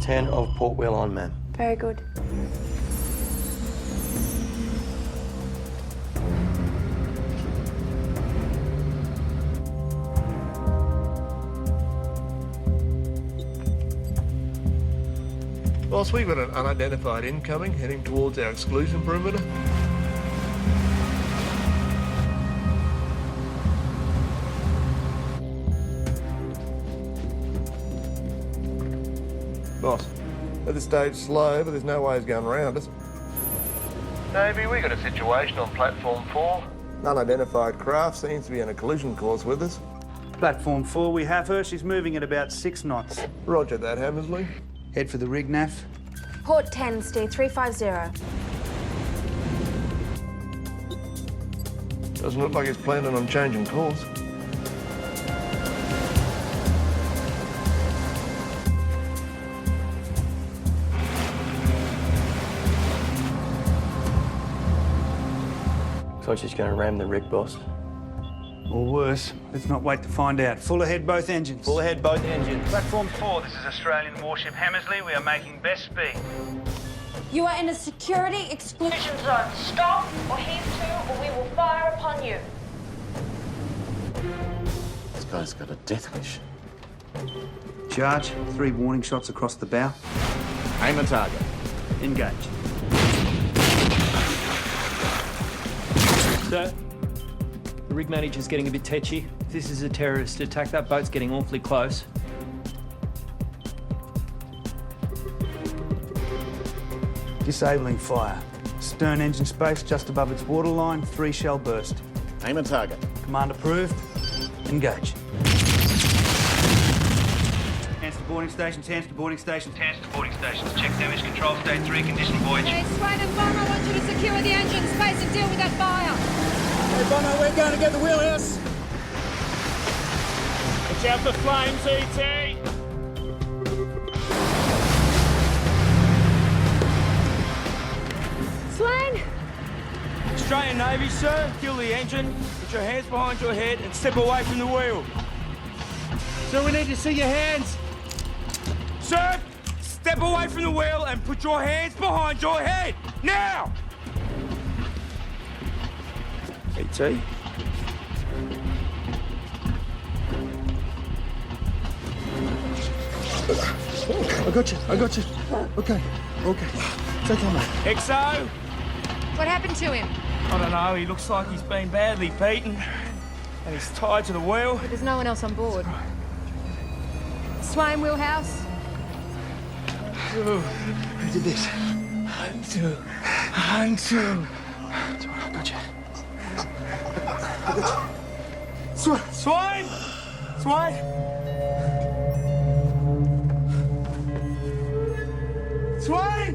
10 of port wheel on, ma'am. Very good. Boss, we've got an unidentified incoming heading towards our exclusion perimeter. Boss, at this stage slow, but there's no way he's going around us. Navy, we got a situation on platform 4. Unidentified craft seems to be in a collision course with us. Platform 4, we have her. She's moving at about 6 knots. Roger that, Hammersley. Head for the rig, Nav. Port 10, steer 350. Doesn't look like he's planning on changing course. Looks like she's going to ram the rig, boss. Or worse. Let's not wait to find out. Full ahead, both engines. Full ahead, both engines. Platform 4, this is Australian warship Hammersley. We are making best speed. You are in a security exclusion zone. Stop or heave to, or we will fire upon you. This guy's got a death wish. Charge. 3 warning shots across the bow. Aim and target. Engage. Sir, the rig manager's getting a bit tetchy. If this is a terrorist attack, that boat's getting awfully close. Disabling fire. Stern engine space just above its waterline. 3 shell burst. Aim and target. Command approved. Engage. Hands to boarding stations, hands to boarding stations, hands to boarding stations. Check damage control, state 3, condition voyage. Hey, Swain and Bomber, I want you to secure the engine space and deal with that fire. Hey, Bomber, we're going to get the wheelhouse. Watch out for flames, ET. Swain! Australian Navy, sir. Kill the engine. Put your hands behind your head and step away from the wheel. Sir, we need to see your hands. Sir, step away from the wheel and put your hands behind your head. Now! ET? I got you. Okay. It's okay, mate. XO? What happened to him? I don't know. He looks like he's been badly beaten. And he's tied to the wheel. But there's no one else on board. Swain wheelhouse? Who did this? Hantu. I got you. Swain! Swain! Swain!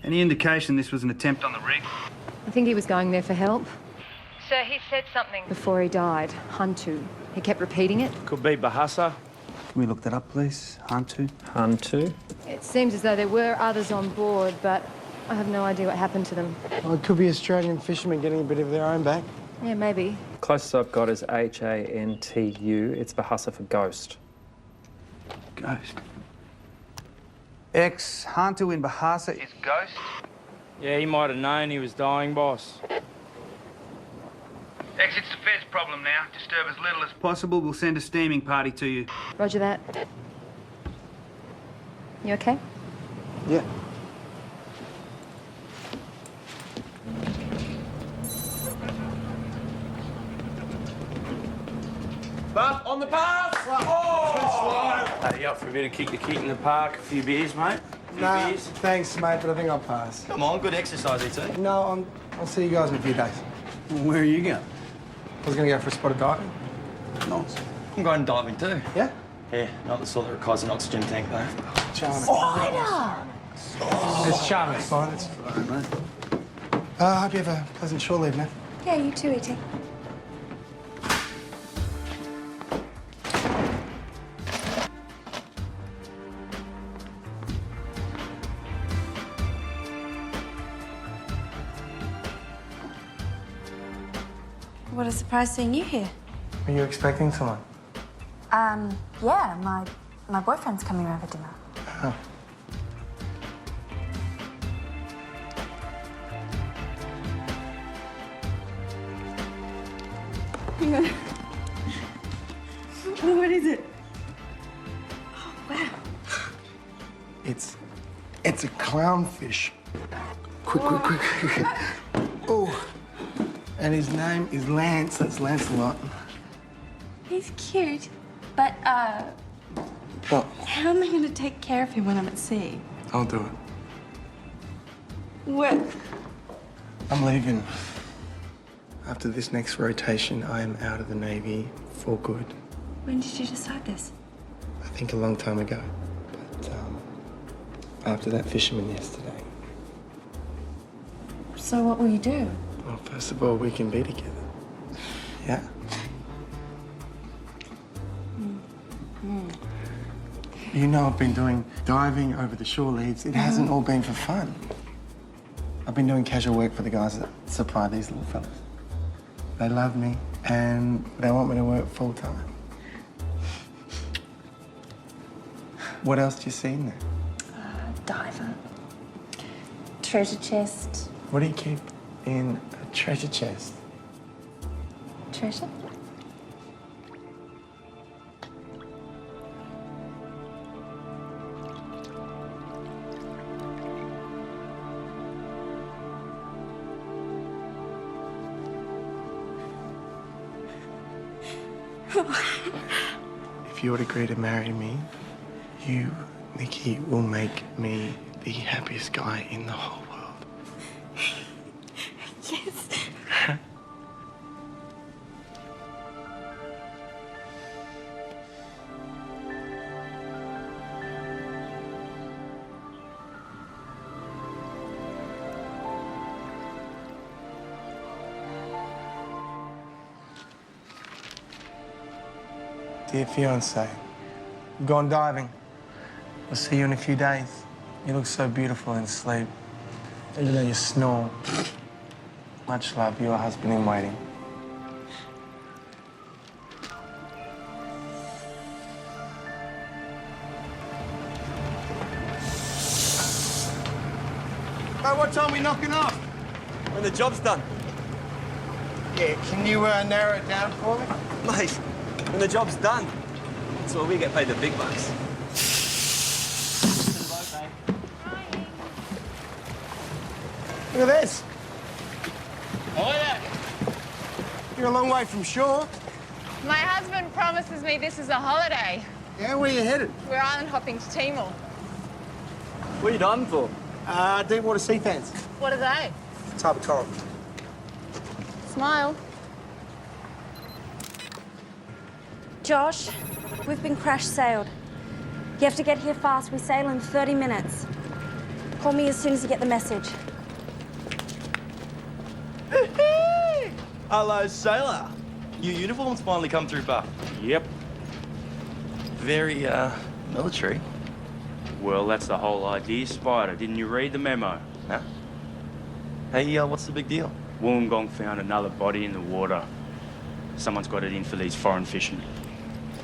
Any indication this was an attempt on the rig? I think he was going there for help. Sir, he said something. Before he died, Hantu. He kept repeating it. Could be Bahasa. Can we look that up, please? Hantu? Hantu? It seems as though there were others on board, but I have no idea what happened to them. Oh, it could be Australian fishermen getting a bit of their own back. Yeah, maybe. Closest I've got is Hantu. It's Bahasa for ghost. Ghost. Hantu in Bahasa is ghost? Yeah, he might have known he was dying, boss. It's the Fed's problem now. Disturb as little as possible. We'll send a steaming party to you. Roger that. You okay? Yeah. On the pass! Oh! Hey, you up for a bit of kick the kit in the park? A few beers, mate? Nah, thanks, mate, but I think I'll pass. Come on, good exercise, ET. No, I'll see you guys in a few days. Where are you going? I was going to go for a spot of diving. Nice. I'm going diving too. Yeah? Yeah, not the sort that requires an oxygen tank, though. Charming. Spider! It's charming, it's fine. It's fine, mate. I hope you have a pleasant shore leave, man. Yeah, you too, E.T. What a surprise seeing you here. Are you expecting someone? Yeah, my boyfriend's coming over dinner. Oh. Hang on. What is it? Oh, wow. It's a clownfish. Quick. Oh. And his name is Lance. That's Lancelot. He's cute, but, What? how am I going to take care of him when I'm at sea? I'll do it. What? I'm leaving. After this next rotation, I am out of the Navy for good. When did you decide this? I think a long time ago. But, after that fisherman yesterday. So what will you do? Well, first of all, we can be together. Yeah? You know I've been doing diving over the shore leads. It hasn't all been for fun. I've been doing casual work for the guys that supply these little fellas. They love me, and they want me to work full-time. What else do you see in there? Diver. Treasure chest. What do you keep in a treasure chest? Treasure? If you would agree to marry me, you, Nikki, will make me the happiest guy in the whole world. Yes. Dear fiancé, I'm going diving. I'll see you in a few days. You look so beautiful in sleep, even though you snore. Much love, your husband in waiting. Hey, what time are we knocking off? When the job's done. Yeah, can you narrow it down for me? Mate, when the job's done. That's where we get paid the big bucks. Look at this. Oh, yeah. You're a long way from shore. My husband promises me this is a holiday. Yeah, where you headed? We're island hopping to Timor. What are you diving for? Deep water sea fans. What are they? Type of coral. Smile. Josh, we've been crash-sailed. You have to get here fast. We sail in 30 minutes. Call me as soon as you get the message. Hello, sailor. Your uniform's finally come through, Buff. Yep. Very, military. Well, that's the whole idea, Spider. Didn't you read the memo? Huh? Hey, what's the big deal? Wollongong found another body in the water. Someone's got it in for these foreign fishermen.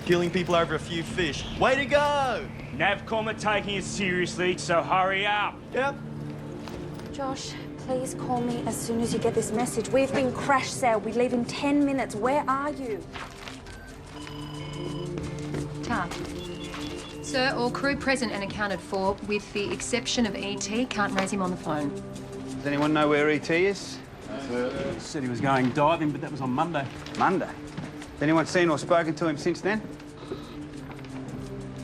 Killing people over a few fish. Way to go! Navcom are taking it seriously, so hurry up. Yep. Josh, please call me as soon as you get this message. We've been crash-sailed. We leave in 10 minutes. Where are you? Tar. Sir, all crew present and accounted for, with the exception of E.T. Can't raise him on the phone. Does anyone know where E.T. is? Said he was going diving, but that was on Monday. Monday? Has anyone seen or spoken to him since then?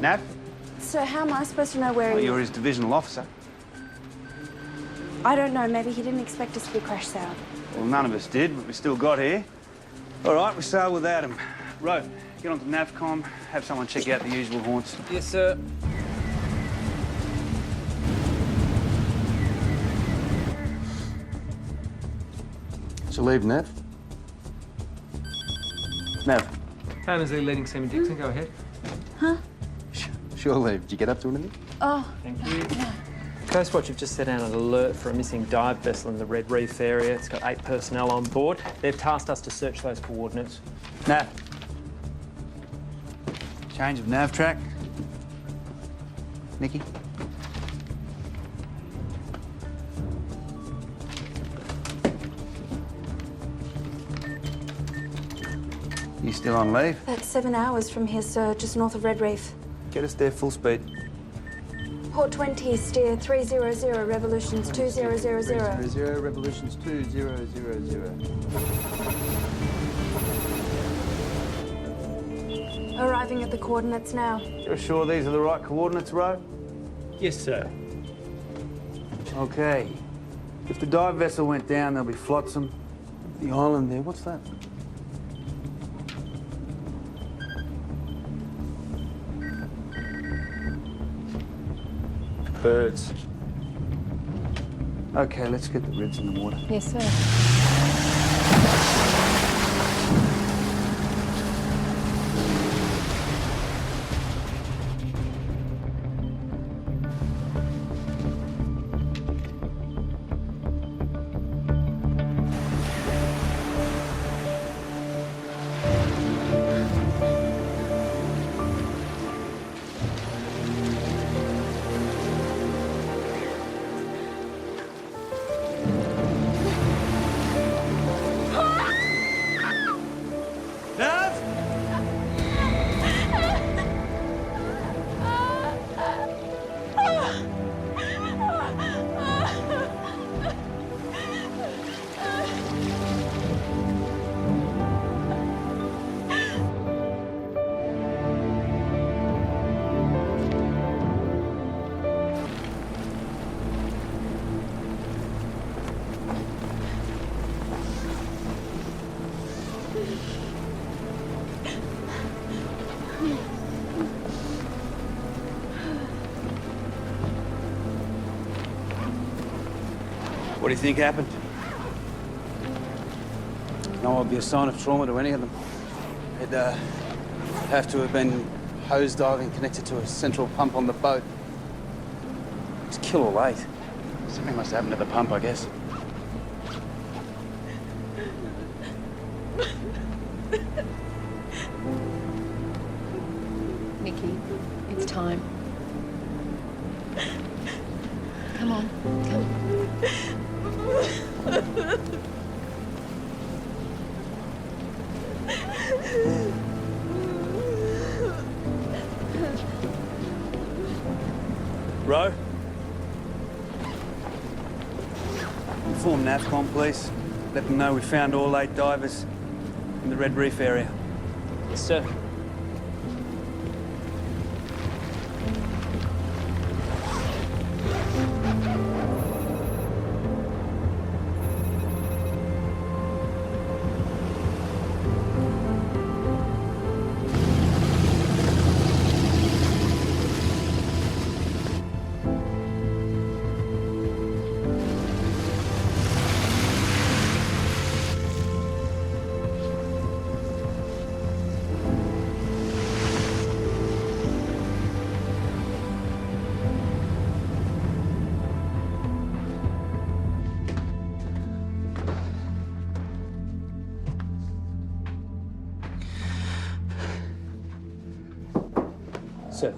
Nav? So how am I supposed to know where Well, he you're is? his divisional officer. I don't know. Maybe he didn't expect us to be crash sailed. Well, none of us did, but we still got here. All right, we sailed without him. Ro, get onto Navcom, have someone check out the usual haunts. Yes, sir. So leave, Nav? Nav, Hammersley leading Seaman Dixon, go ahead. sure leave. Did you get up to anything? Oh, Thank you. Coast Watch have just set out an alert for a missing dive vessel in the Red Reef area. It's got 8 personnel on board. They've tasked us to search those coordinates. Nav. Change of nav track. Nikki? You still on leave? that's 7 hours from here, sir, just north of Red Reef. Get us there full speed. Port 20, steer 300, revolutions 2000. 0, revolutions 2000. Arriving at the coordinates now. You're sure these are the right coordinates, Ro? Yes, sir. Okay. If the dive vessel went down, there'll be flotsam. The island there, what's that? Birds. Okay, let's get the ribs in the water. Yes, sir. What do you think happened? No obvious sign of trauma to any of them. They'd have to have been hose diving connected to a central pump on the boat. It's kill or late. Something must have happened to the pump, I guess. Nikki, it's time. Come on, come. Ro? Inform Navcom, please. Let them know we found all 8 divers in the Red Reef area. Yes, sir. Sir.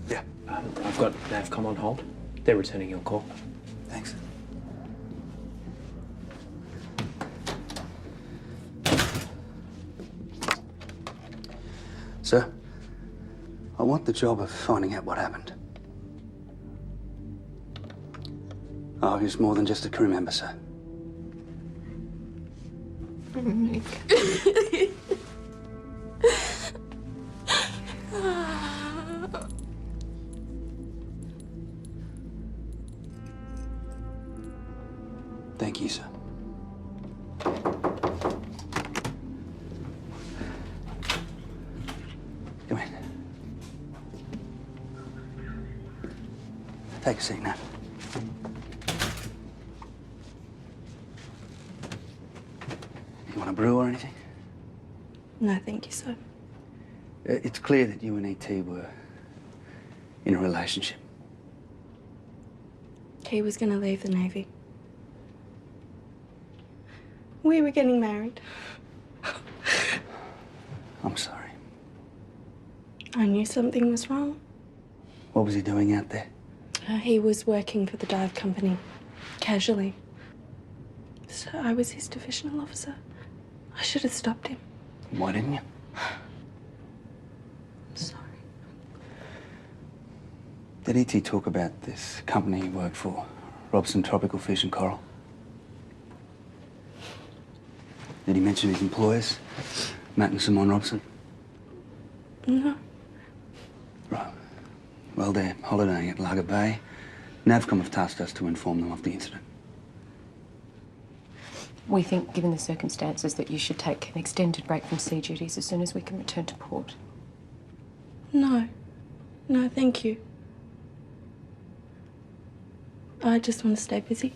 Yeah. I've got Navcom on hold. They're returning your call. Thanks. Sir, I want the job of finding out what happened. Oh, he's more than just a crew member, sir. Thank you, sir. Come in. Take a seat now. You want a brew or anything? No, thank you, sir. It's clear that you and E.T. were in a relationship. He was going to leave the Navy. We were getting married. I'm sorry. I knew something was wrong. What was he doing out there? He was working for the dive company, casually. So I was his divisional officer. I should have stopped him. Why didn't you? I'm sorry. Did E.T. talk about this company he worked for, Robson Tropical Fish and Coral? Did he mention his employers, Matt and Simone Robson? No. Right. Well, they're holidaying at Lager Bay. NAVCOM have tasked us to inform them of the incident. We think, given the circumstances, that you should take an extended break from sea duties as soon as we can return to port. No. No, thank you. I just want to stay busy.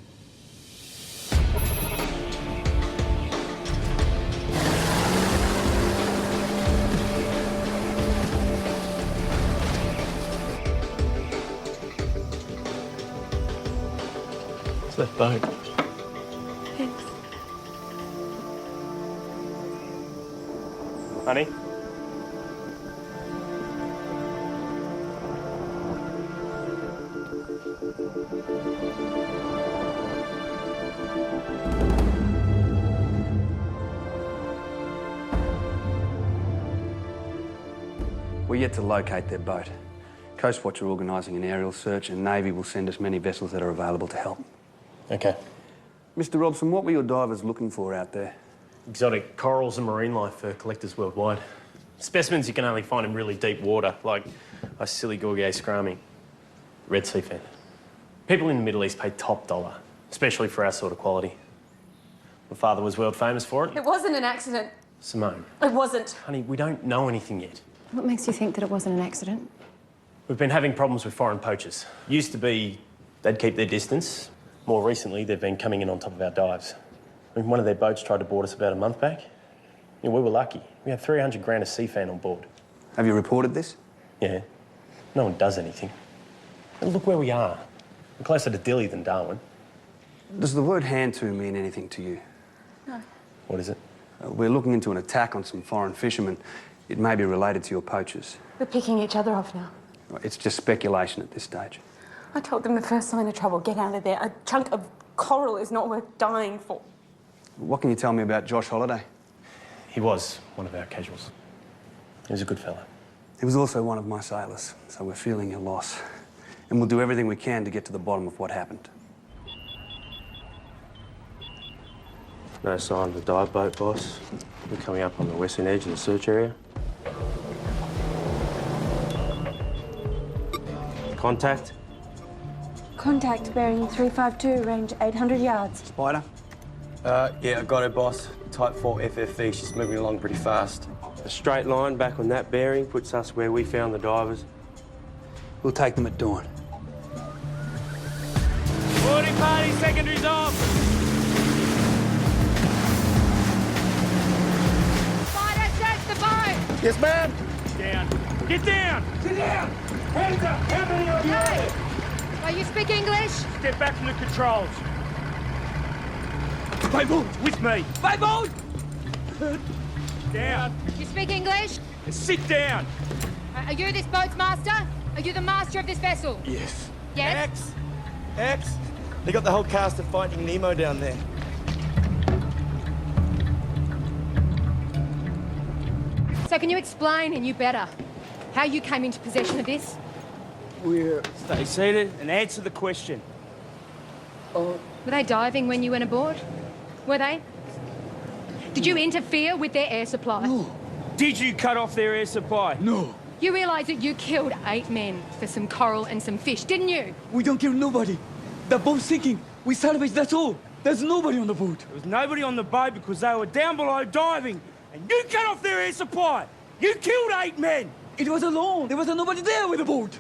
It's that boat. Thanks. Honey? We're yet to locate their boat. Coast Watch are organising an aerial search and Navy will send us many vessels that are available to help. Okay. Mr. Robson, what were your divers looking for out there? Exotic corals and marine life for collectors worldwide. Specimens you can only find in really deep water, like Iciligogia scrami, red sea fan. People in the Middle East pay top dollar, especially for our sort of quality. My father was world famous for it. It wasn't an accident. Simone. It wasn't. Honey, we don't know anything yet. What makes you think that it wasn't an accident? We've been having problems with foreign poachers. Used to be they'd keep their distance. More recently, they've been coming in on top of our dives. I mean, one of their boats tried to board us about a month back. Yeah, we were lucky. We had 300 grand of sea fan on board. Have you reported this? Yeah. No one does anything. And look where we are. We're closer to Dili than Darwin. Does the word hand to mean anything to you? No. What is it? We're looking into an attack on some foreign fishermen. It may be related to your poachers. We're picking each other off now. It's just speculation at this stage. I told them the first sign of trouble, get out of there. A chunk of coral is not worth dying for. What can you tell me about Josh Holiday? He was one of our casuals. He was a good fella. He was also one of my sailors, so we're feeling your loss. And we'll do everything we can to get to the bottom of what happened. No sign of the dive boat, boss. We're coming up on the western edge of the search area. Contact? Contact bearing 352, range 800 yards. Spider? Yeah, I got her, boss. Type 4 FFV. She's moving along pretty fast. A straight line back on that bearing puts us where we found the divers. We'll take them at dawn. Boarding party, secondaries off! Spider, search the boat! Yes, ma'am. Down. Get down! Get down! Hands up! How many of you? Hey! You speak English? Step back from the controls. Bayboard, with me. Bayboard! Down. You speak English? Sit down. Are you this boat's master? Are you the master of this vessel? Yes. Yes? X. They got the whole cast of Finding Nemo down there. So can you explain, and you better, how you came into possession of this? Stay seated and answer the question. Were they diving when you went aboard? Were they? Did you interfere with their air supply? Did you cut off their air supply? No, You realise that you killed 8 men for some coral and some fish, didn't you? we don't kill nobody. The boat's sinking. We salvage, that's all. There's nobody on the boat. There was nobody on the boat because they were down below diving, and you cut off their air supply. You killed 8 men. It was alone. There was nobody there with the boat.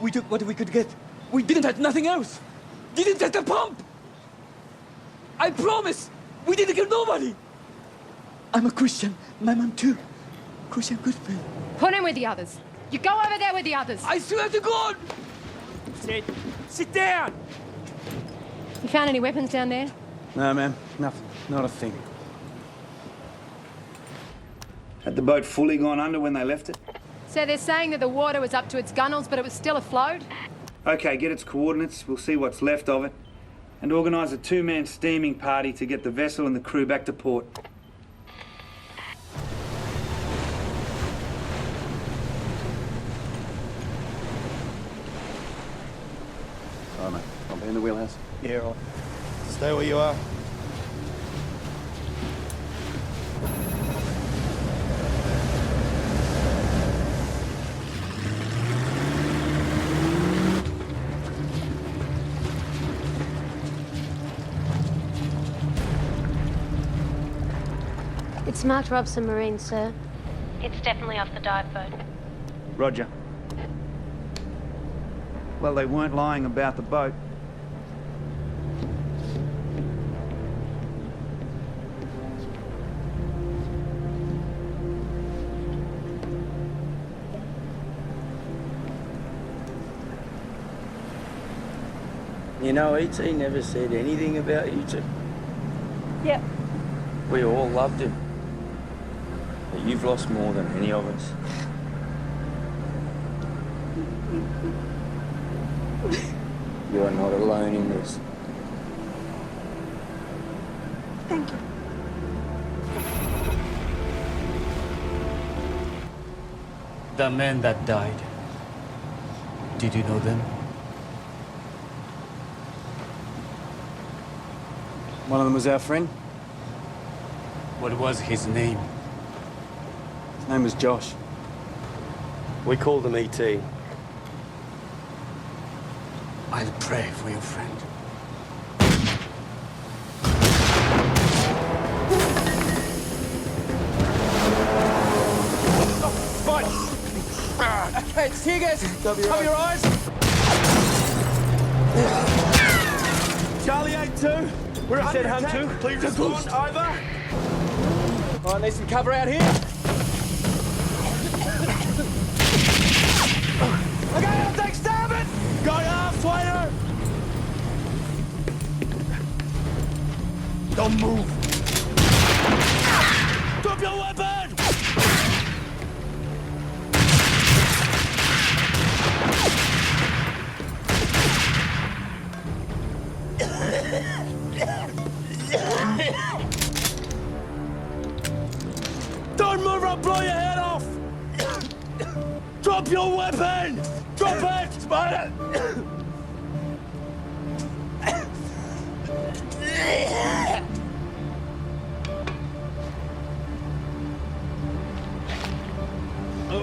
We took what we could get. We didn't have nothing else. Didn't touch the pump. I promise. We didn't kill nobody. I'm a Christian. My mom too. Christian Goodfield. Put him with the others. You go over there with the others. I swear to God. Sit down. You found any weapons down there? No, ma'am. Nothing. Not a thing. Had the boat fully gone under when they left it? So they're saying that the water was up to its gunnels, but it was still afloat? Okay, get its coordinates. We'll see what's left of it. And organise a 2-man steaming party to get the vessel and the crew back to port. Sorry, mate. I'll be in the wheelhouse. Yeah, right. Stay where you are. It's marked Robson Marine, sir. It's definitely off the dive boat. Roger. Well, they weren't lying about the boat. You know, E.T. never said anything about you two. Yep. We all loved him. But you've lost more than any of us. You are not alone in this. Thank you. The men that died. Did you know them? One of them was our friend. What was his name? His name was Josh. We called him E.T. I'll pray for your friend. Okay, it's tear gas. Cover your eyes. Charlie 8-2. We're under attack. Please respond. Over. All right, need some cover out here. Okay, I'll take starboard. Got half, Swainer. Don't move. Drop your weapon. Don't move or I'll blow your head off! Drop your weapon! Drop it! Spider!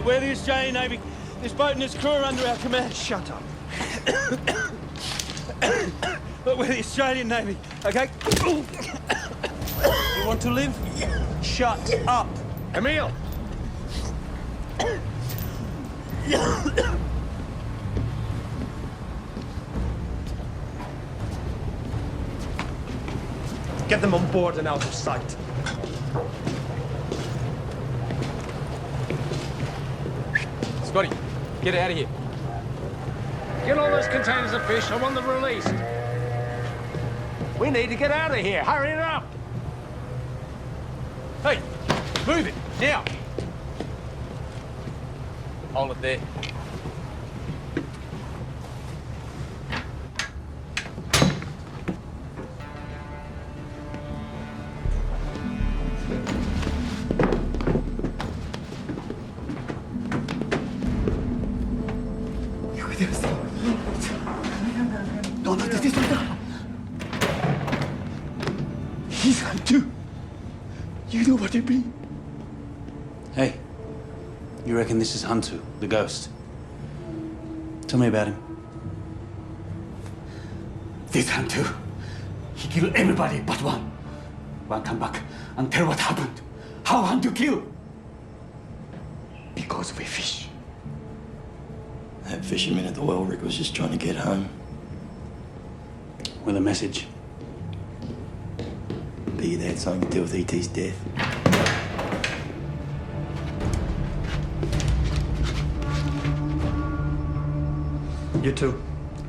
We're the Australian Navy. This boat and its crew are under our command. Shut up. But we're the Australian Navy, okay? You want to live? Shut up. Emil! Get them on board and out of sight. Scotty, get out of here. Get all those containers of fish. I want them released. We need to get out of here. Hurry it up. Hey, move it, now. Hold it there. He's gone too. You know what I mean? Hey, you reckon this is Huntu, the ghost? Tell me about him. This Huntu, he killed everybody but one. One come back and tell what happened. How Huntu kill? Because we fish. That fisherman at the well rig was just trying to get home. With a message. Be that something to do with E.T.'s death. You two,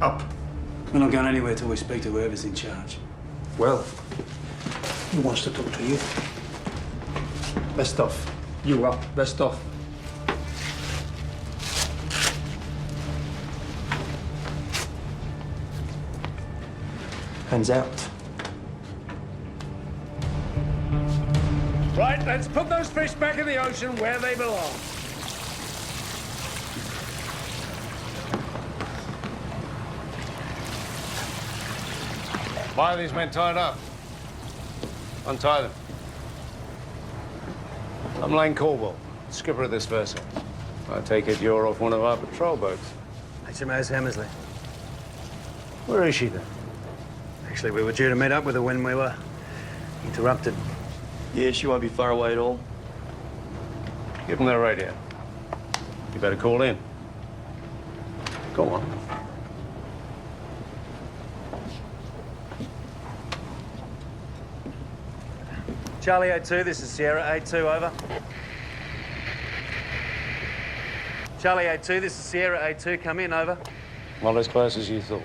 up. We're not going anywhere till we speak to whoever's in charge. Well, who wants to talk to you? Best off. You up, best off. Hands out. Right, let's put those fish back in the ocean where they belong. Why are these men tied up? Untie them. I'm Lane Caldwell, skipper of this vessel. I take it you're off one of our patrol boats. HMAS Hammersley. Where is she then? Actually, we were due to meet up with her when we were interrupted. Yeah, she won't be far away at all. Give them their radio. You better call in. Go on. Charlie 82, this is Sierra 82, over. Charlie 82, this is Sierra 82, come in, over. Not as close as you thought.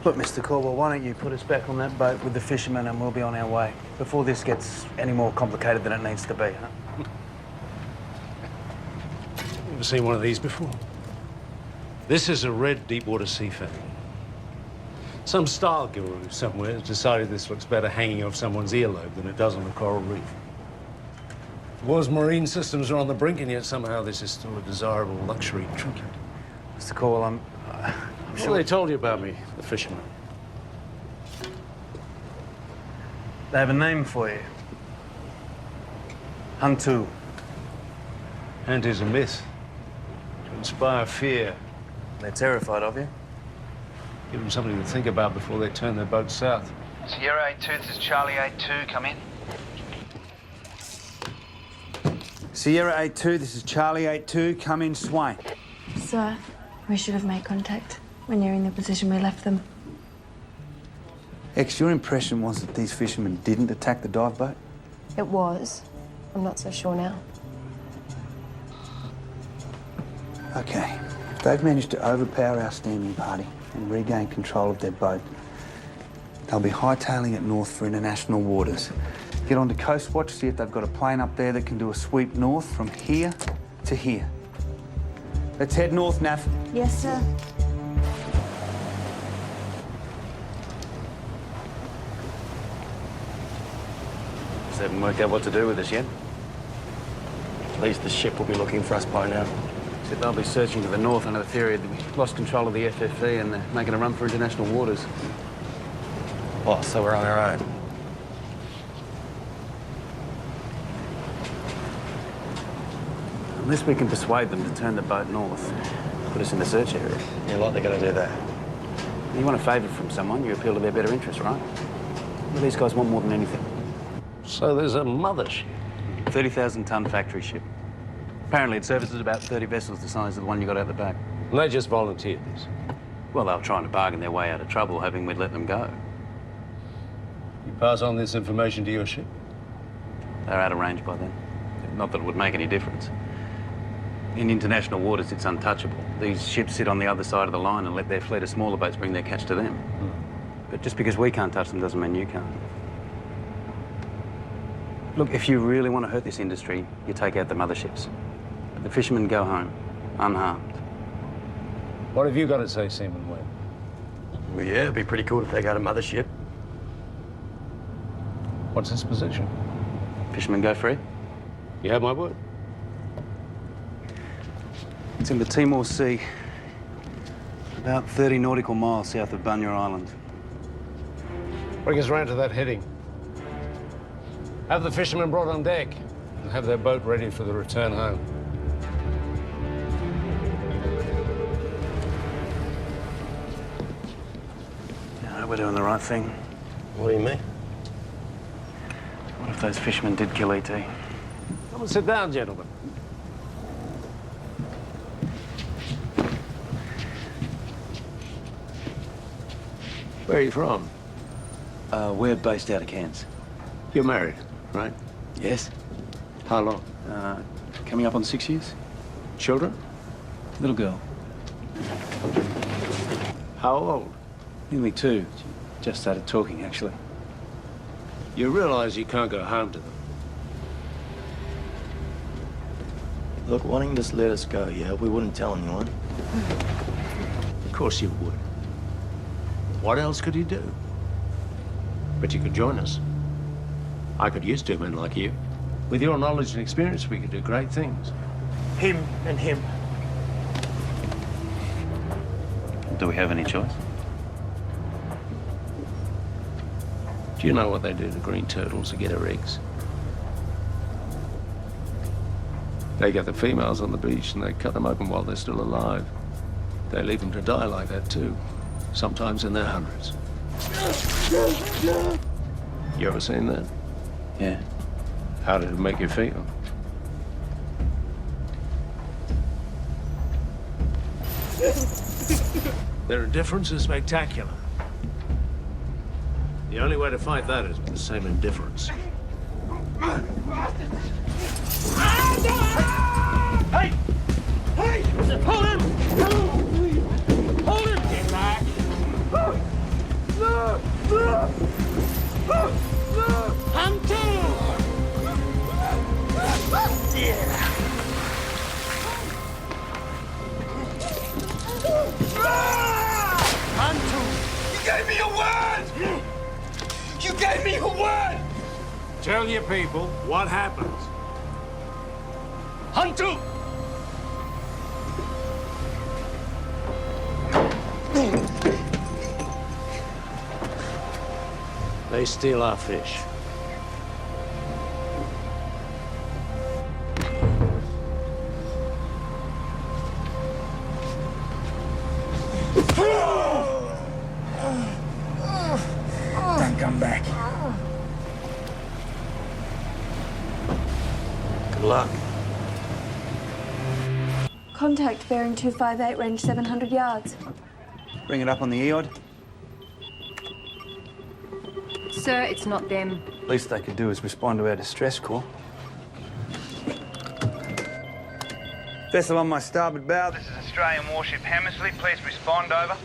Look, Mr. Caldwell, why don't you put us back on that boat with the fishermen and we'll be on our way before this gets any more complicated than it needs to be, huh? Ever seen one of these before? This is a red deep-water sea fan. Some style guru somewhere has decided this looks better hanging off someone's earlobe than it does on a coral reef. The world's marine systems are on the brink, and yet somehow this is still a desirable luxury trinket. Mr. Caldwell, I'm sure they told you about me, the fisherman. They have a name for you. Huntu. And is a myth. To inspire fear. They're terrified of you. Give them something to think about before they turn their boat south. Sierra 82, this is Charlie 82, come in. Sierra 82, this is Charlie 82, come in, Swain. Sir, we should have made contact when you're in the position we left them. X, your impression was that these fishermen didn't attack the dive boat? It was. I'm not so sure now. Okay. If they've managed to overpower our standing party and regain control of their boat, they'll be hightailing it north for international waters. Get onto Coast Watch, see if they've got a plane up there that can do a sweep north from here to here. Let's head north, Nav. Yes, sir. Just haven't worked out what to do with us yet. At least the ship will be looking for us by now. Except they'll be searching to the north under the theory that we lost control of the FFE and they're making a run for international waters. Oh, so we're on our own. Unless we can persuade them to turn the boat north, put us in the search area. Yeah, like they're going to do that. You want a favour from someone, you appeal to their better interests, right? Well, these guys want more than anything. So there's a mothership. 30,000-ton factory ship. Apparently it services about 30 vessels the size of the one you got out the back. And they just volunteered this? Well, they were trying to bargain their way out of trouble, hoping we'd let them go. You pass on this information to your ship? They're out of range by then. Not that it would make any difference. In international waters, it's untouchable. These ships sit on the other side of the line and let their fleet of smaller boats bring their catch to them. But just because we can't touch them doesn't mean you can't. Look, if you really want to hurt this industry, you take out the motherships. But the fishermen go home, unharmed. What have you got to say, Seaman Webb? Well, yeah, it'd be pretty cool if they got a mothership. What's his position? Fishermen go free. You have my word. It's in the Timor Sea, about 30 nautical miles south of Bunya Island. Bring us round to that heading. Have the fishermen brought on deck. and have their boat ready for the return home. Yeah, we're doing the right thing. What do you mean? What if those fishermen did kill E.T.? Come and sit down, gentlemen. Where are you from? We're based out of Cairns. You're married, right? Yes. How long? Coming up on 6 years. Children? Little girl. How old? Nearly 2. Just started talking, actually. You realize you can't go home to them. Look, why don't you just let us go, yeah? We wouldn't tell anyone. Of course you would. What else could you do? But you could join us. I could use 2 men like you. With your knowledge and experience, we could do great things. Him and him. Do we have any choice? Do you know what they do to green turtles to get their eggs? They get the females on the beach and they cut them open while they're still alive. They leave them to die like that too, sometimes in their hundreds. You ever seen that? Yeah. How did it make you feel? Their indifference is spectacular. The only way to fight that is with the same indifference. Hey! Hey! Hold him! Hold him! Get back! Hunter! Hunter! You gave me a word! You gave me a word! Tell your people what happens. Hunter! They steal our fish. Don't come back. Good luck. Contact bearing 258, range 700 yards. Bring it up on the EOD. Sir, it's not them. Least they could do is respond to our distress call. Vessel on my starboard bow. This is Australian warship Hammersley. Please respond, over.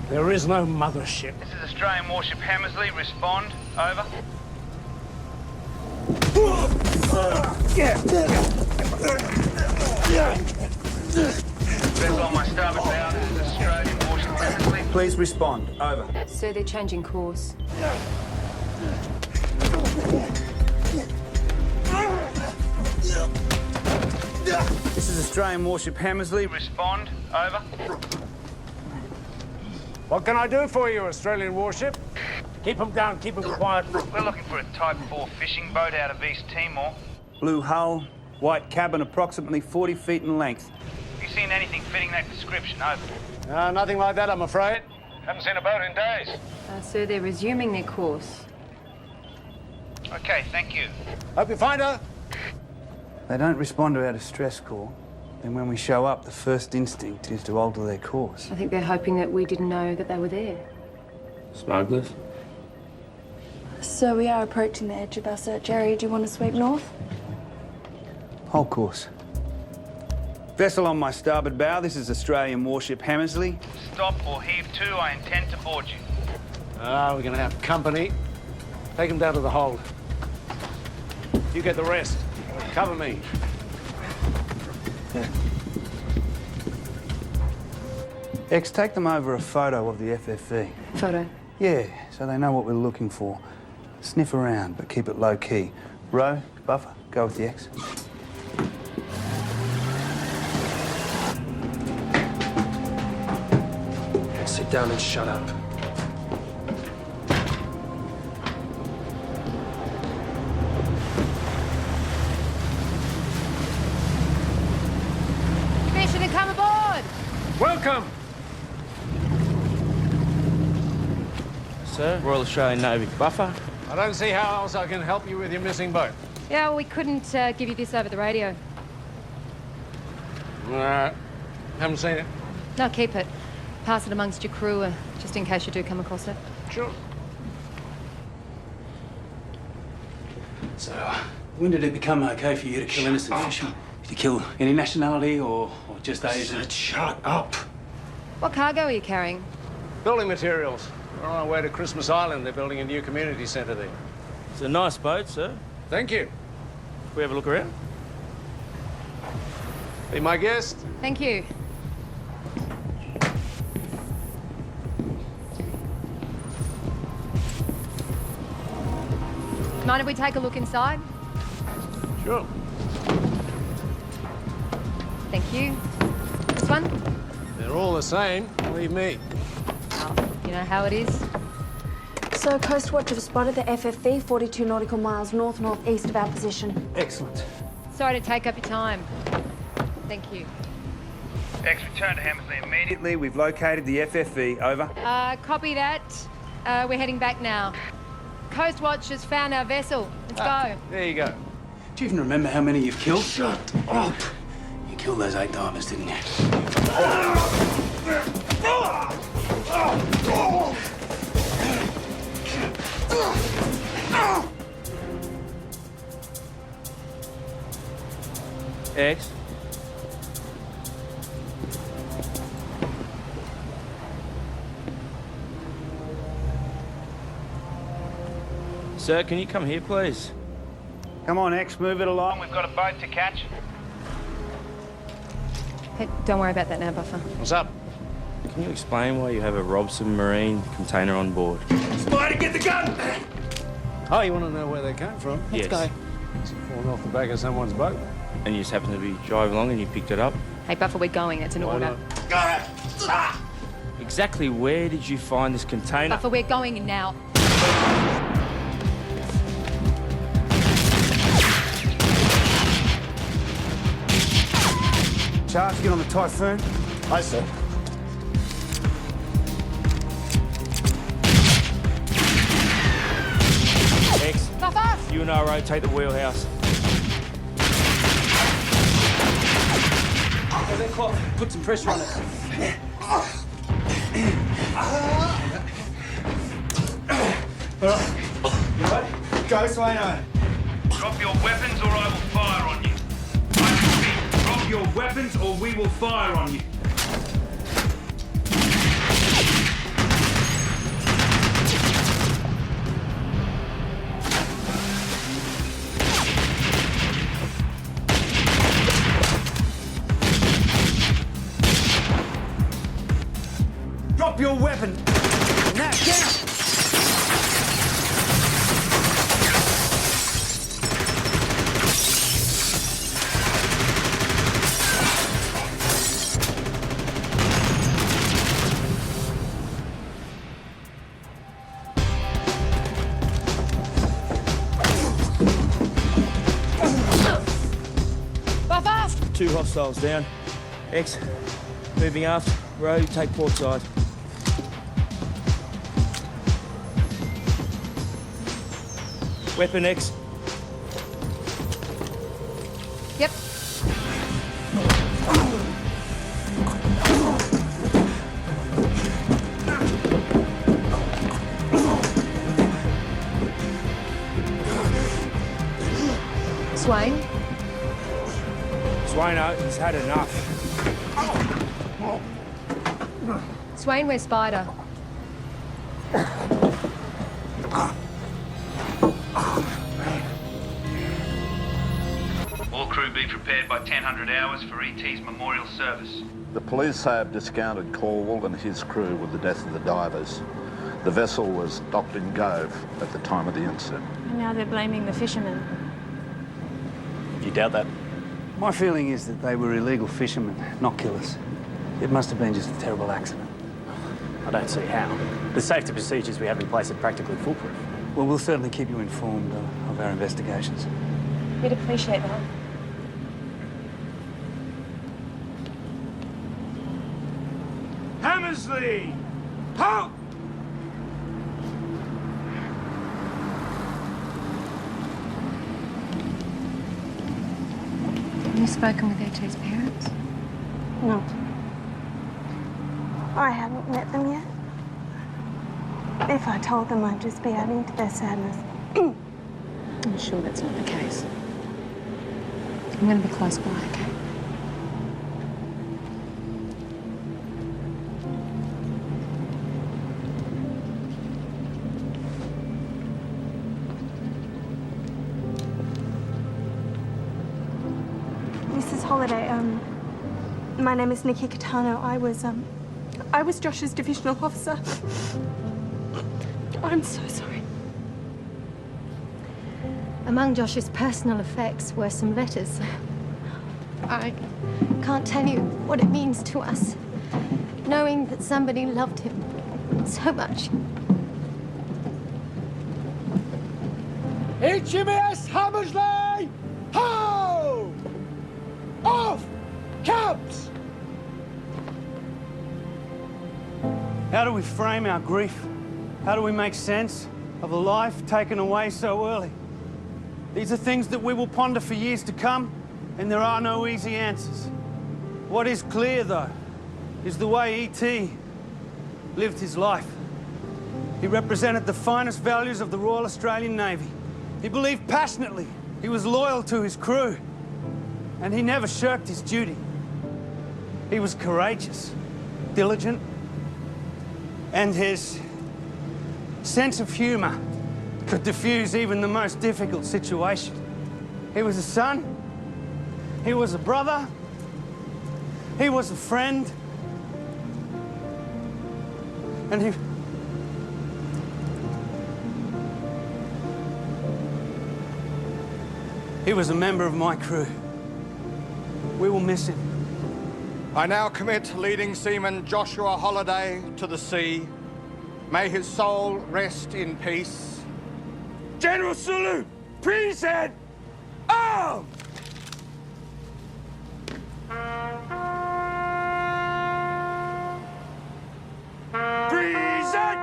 There is no mothership. This is Australian warship Hammersley. Respond, over. Vessel on my starboard bow. This is Australian warship Hammersley. Please respond, over. Sir, they're changing course. This is Australian warship Hammersley. Respond, over. What can I do for you, Australian warship? Keep them down, keep them quiet. We're looking for a Type 4 fishing boat out of East Timor. Blue hull, white cabin, approximately 40 feet in length. Have you seen anything fitting that description, over? Nothing like that, I'm afraid. Haven't seen a boat in days. Sir, they're resuming their course. Okay, thank you. Hope you find her. They don't respond to our distress call. Then when we show up, the first instinct is to alter their course. I think they're hoping that we didn't know that they were there. Smugglers? So we are approaching the edge of our search area. Do you want to sweep north? Whole course. Vessel on my starboard bow. This is Australian warship Hammersley. Stop or heave to. I intend to board you. We're going to have company. Take them down to the hold. You get the rest. Cover me. X, take them over a photo of the FFV. Photo? Yeah, so they know what we're looking for. Sniff around, but keep it low-key. Row, buffer, go with the X. Sit down and shut up. Royal Australian Navy. Buffer? I don't see how else I can help you with your missing boat. Yeah, well, we couldn't give you this over the radio. Haven't seen it. No, keep it. Pass it amongst your crew, just in case you do come across it. Sure. So, when did it become okay for you to kill innocent fishermen? Did you kill any nationality or just Asian? Shut up. What cargo are you carrying? Building materials. We're on our way to Christmas Island. They're building a new community centre there. It's a nice boat, sir. Thank you. Can we have a look around? Be my guest. Thank you. Mind if we take a look inside? Sure. Thank you. This one? They're all the same. Believe me. Oh, you know how it is. So, Coast Watch have spotted the FFV 42 nautical miles north-northeast of our position. Excellent. Sorry to take up your time. Thank you. X, return to Hammersley immediately. We've located the FFV. Over. Copy that. We're heading back now. Coast Watch has found our vessel. Let's go. There you go. Do you even remember how many you've killed? Shut up. You killed those 8 divers, didn't you? X. Sir, can you come here, please? Come on, X, move it along. We've got a boat to catch. Hey, don't worry about that now, Buffer. What's up? Can you explain why you have a Robson Marine container on board? Spider, get the gun! Oh, you want to know where they came from? Yes. Let's go. It's fallen off the back of someone's boat. And you just happened to be driving along and you picked it up? Hey, Buffer, we're going. It's an Why order. not? Exactly where did you find this container? Buffer, we're going now. Charge, get on the Typhoon. Aye, sir. X, Buffer! you and I rotate the wheelhouse. Hey, that cloth. Put some pressure on it. You right? Go, Swano. Drop your weapons or I will fire on you. I repeat, drop your weapons or we will fire on you. Drop your weapon. Now, down. Buffer! 2 hostiles down. X, moving aft. Row, take port side. Weapon X. Yep. Swain? Swano, he's had enough. Swain, we're Spider. All crew be prepared by 1000 hours for ET's memorial service. The police have discounted Corwell and his crew with the death of the divers. The vessel was docked in Gove at the time of the incident. And now they're blaming the fishermen. You doubt that? My feeling is that they were illegal fishermen, not killers. It must have been just a terrible accident. I don't see how. The safety procedures we have in place are practically foolproof. Well, we'll certainly keep you informed of our investigations. We'd appreciate that. Hammersley! Halt! spoken with E.T.'s parents? No. I haven't met them yet. If I told them, I'd just be adding to their sadness. I'm sure that's not the case. I'm going to be close by, okay? Mrs. Holiday, my name is Nikki Catano. I was Josh's divisional officer. I'm so sorry. Among Josh's personal effects were some letters. I can't tell you what it means to us, knowing that somebody loved him so much. HMAS Hammersley! Ho! Off! Caps! How do we frame our grief? How do we make sense of a life taken away so early? These are things that we will ponder for years to come, and there are no easy answers. What is clear, though, is the way E.T. lived his life. He represented the finest values of the Royal Australian Navy. He believed passionately. He was loyal to his crew. And he never shirked his duty. He was courageous, diligent, and his sense of humor could diffuse even the most difficult situation. He was a son, he was a brother, he was a friend, and he was a member of my crew. We will miss him. I now commit leading seaman Joshua Holiday to the sea. May his soul rest in peace. General Sulu, present! Arm! Present!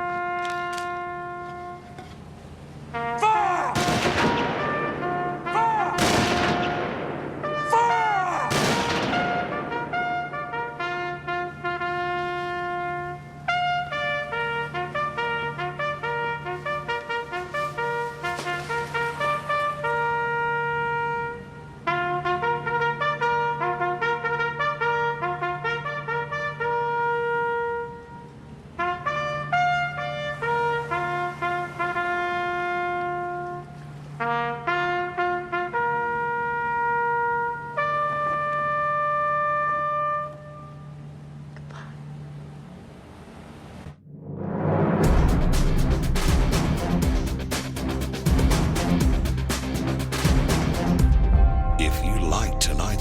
Fire! Fire! Fire!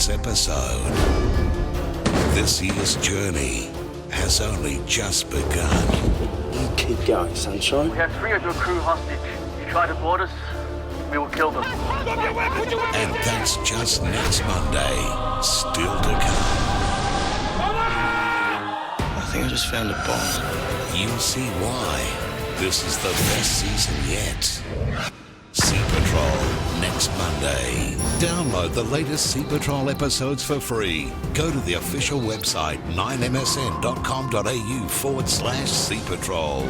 Episode. This year's journey has only just begun. You keep going, sunshine. We have 3 of your crew hostage. If you try to board us, we will kill them. And that's just next Monday. Still to come. I think I just found a bomb. You'll see why this is the best season yet. Sea Patrol, next Monday. Download the latest Sea Patrol episodes for free. Go to the official website 9msn.com.au/Sea Patrol.